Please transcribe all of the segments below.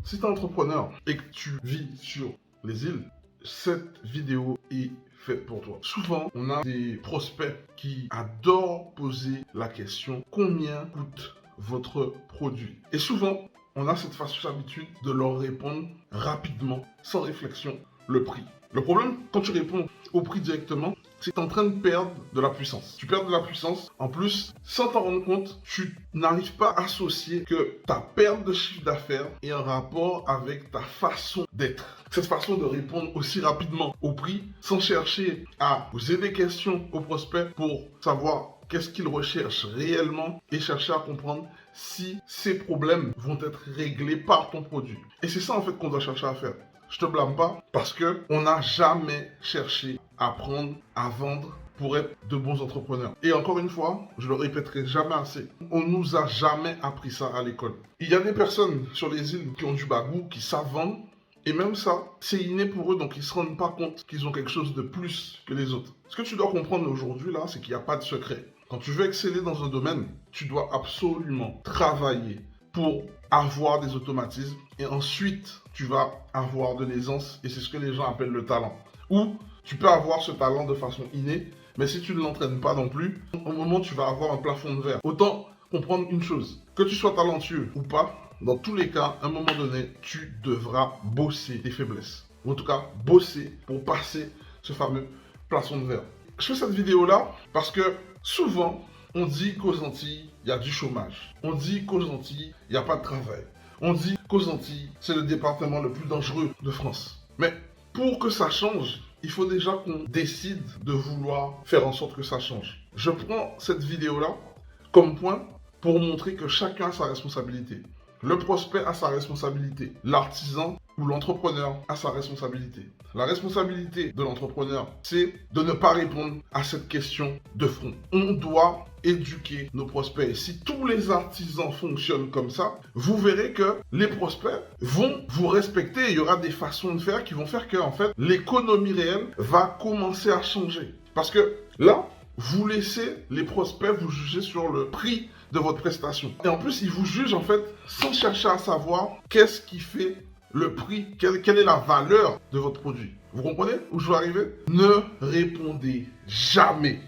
Si tu es entrepreneur et que tu vis sur les îles, cette vidéo est faite pour toi. Souvent, on a des prospects qui adorent poser la question: combien coûte votre produit? Et souvent, on a cette fâcheuse habitude de leur répondre rapidement, sans réflexion, le prix. Le problème, quand tu réponds au prix directement, c'est que tu es en train de perdre de la puissance. Tu perds de la puissance. En plus, sans t'en rendre compte, tu n'arrives pas à associer que ta perte de chiffre d'affaires est en rapport avec ta façon d'être. Cette façon de répondre aussi rapidement au prix, sans chercher à poser des questions aux prospects pour savoir qu'est-ce qu'ils recherchent réellement et chercher à comprendre si ces problèmes vont être réglés par ton produit. Et c'est ça en fait qu'on doit chercher à faire. Je te blâme pas parce que on n'a jamais cherché à apprendre à vendre pour être de bons entrepreneurs. Et encore une fois, je le répéterai jamais assez, on nous a jamais appris ça à l'école. Il y a des personnes sur les îles qui ont du bagou, qui savent vendre, et même ça, c'est inné pour eux, donc ils ne se rendent pas compte qu'ils ont quelque chose de plus que les autres. Ce que tu dois comprendre aujourd'hui là, c'est qu'il n'y a pas de secret. Quand tu veux exceller dans un domaine, tu dois absolument travailler pour avoir des automatismes et ensuite tu vas avoir de l'aisance et c'est ce que les gens appellent le talent. Ou tu peux avoir ce talent de façon innée, mais si tu ne l'entraînes pas non plus, au moment où tu vas avoir un plafond de verre. Autant comprendre une chose, que tu sois talentueux ou pas, dans tous les cas, à un moment donné, tu devras bosser tes faiblesses. Ou en tout cas, bosser pour passer ce fameux plafond de verre. Je fais cette vidéo là parce que souvent, on dit qu'aux Antilles, il y a du chômage. On dit qu'aux Antilles, il n'y a pas de travail. On dit qu'aux Antilles, c'est le département le plus dangereux de France. Mais pour que ça change, il faut déjà qu'on décide de vouloir faire en sorte que ça change. Je prends cette vidéo-là comme point pour montrer que chacun a sa responsabilité. Le prospect a sa responsabilité. L'artisan ou l'entrepreneur a sa responsabilité. La responsabilité de l'entrepreneur, c'est de ne pas répondre à cette question de fond. On doit éduquer nos prospects. Et si tous les artisans fonctionnent comme ça, vous verrez que les prospects vont vous respecter. Il y aura des façons de faire qui vont faire que, en fait, l'économie réelle va commencer à changer. Parce que là, vous laissez les prospects vous juger sur le prix de votre prestation. Et en plus, ils vous jugent en fait sans chercher à savoir qu'est-ce qui fait le prix, quelle est la valeur de votre produit. Vous comprenez où je veux arriver? Ne répondez jamais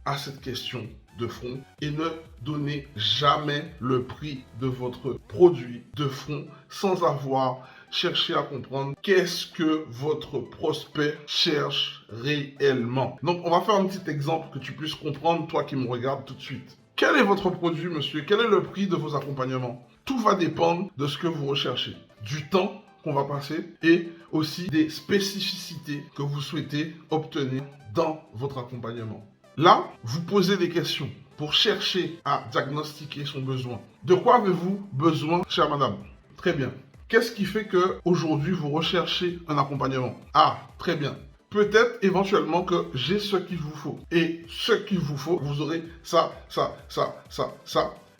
à cette question de fond et ne donnez jamais le prix de votre produit de fond sans avoir cherché à comprendre qu'est-ce que votre prospect cherche réellement. Donc, on va faire un petit exemple que tu puisses comprendre, toi qui me regardes tout de suite. Quel est votre produit, monsieur? Quel est le prix de vos accompagnements? Tout va dépendre de ce que vous recherchez, du temps qu'on va passer et aussi des spécificités que vous souhaitez obtenir dans votre accompagnement. Là, vous posez des questions pour chercher à diagnostiquer son besoin. De quoi avez-vous besoin, chère madame? Très bien. Qu'est-ce qui fait que aujourd'hui vous recherchez un accompagnement? Ah, très bien. Peut-être éventuellement que j'ai ce qu'il vous faut. Et ce qu'il vous faut, vous aurez ça.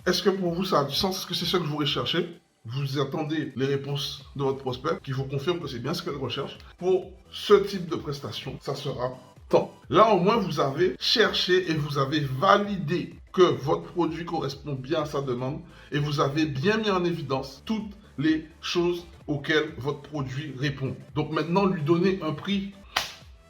Est-ce que pour vous ça a du sens? Est-ce que c'est ce que vous recherchez? Vous attendez les réponses de votre prospect qui vous confirme que c'est bien ce qu'elle recherche. Pour ce type de prestation, ça sera tant. Là, au moins, vous avez cherché et vous avez validé que votre produit correspond bien à sa demande et vous avez bien mis en évidence toutes les choses auxquelles votre produit répond. Donc maintenant, lui donner un prix,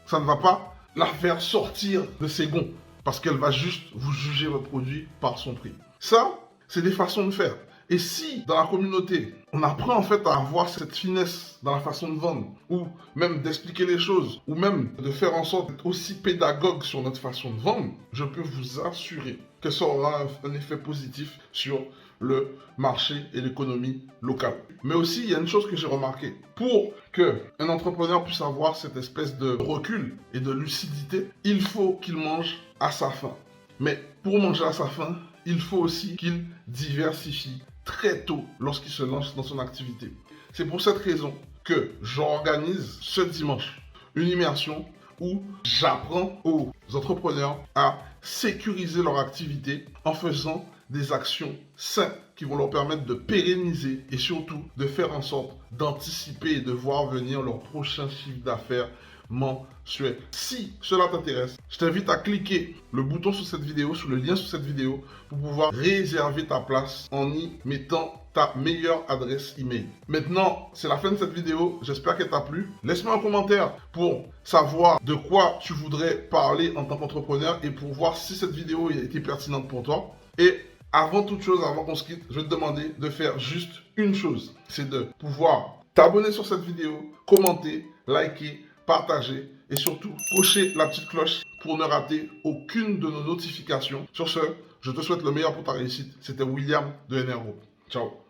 ça ne va pas la faire sortir de ses gonds parce qu'elle va juste vous juger votre produit par son prix. Ça, c'est des façons de faire. Et si dans la communauté, on apprend en fait à avoir cette finesse dans la façon de vendre, ou même d'expliquer les choses, ou même de faire en sorte d'être aussi pédagogue sur notre façon de vendre, je peux vous assurer que ça aura un effet positif sur le marché et l'économie locale. Mais aussi, il y a une chose que j'ai remarqué. Pour qu'un entrepreneur puisse avoir cette espèce de recul et de lucidité, il faut qu'il mange à sa faim. Mais pour manger à sa faim, il faut aussi qu'il diversifie très tôt lorsqu'il se lance dans son activité. C'est pour cette raison que j'organise ce dimanche une immersion où j'apprends aux entrepreneurs à sécuriser leur activité en faisant des actions simples qui vont leur permettre de pérenniser et surtout de faire en sorte d'anticiper et de voir venir leur prochain chiffre d'affaires mensuel. Si cela t'intéresse, je t'invite à cliquer le bouton sous cette vidéo, sur le lien sous cette vidéo, pour pouvoir réserver ta place en y mettant ta meilleure adresse email. Maintenant, c'est la fin de cette vidéo. J'espère qu'elle t'a plu. Laisse-moi un commentaire pour savoir de quoi tu voudrais parler en tant qu'entrepreneur et pour voir si cette vidéo a été pertinente pour toi. Et avant toute chose, avant qu'on se quitte, je vais te demander de faire juste une chose. C'est de pouvoir t'abonner sur cette vidéo, commenter, liker, partager et surtout cocher la petite cloche pour ne rater aucune de nos notifications. Sur ce, je te souhaite le meilleur pour ta réussite. C'était William de NR Group. Ciao.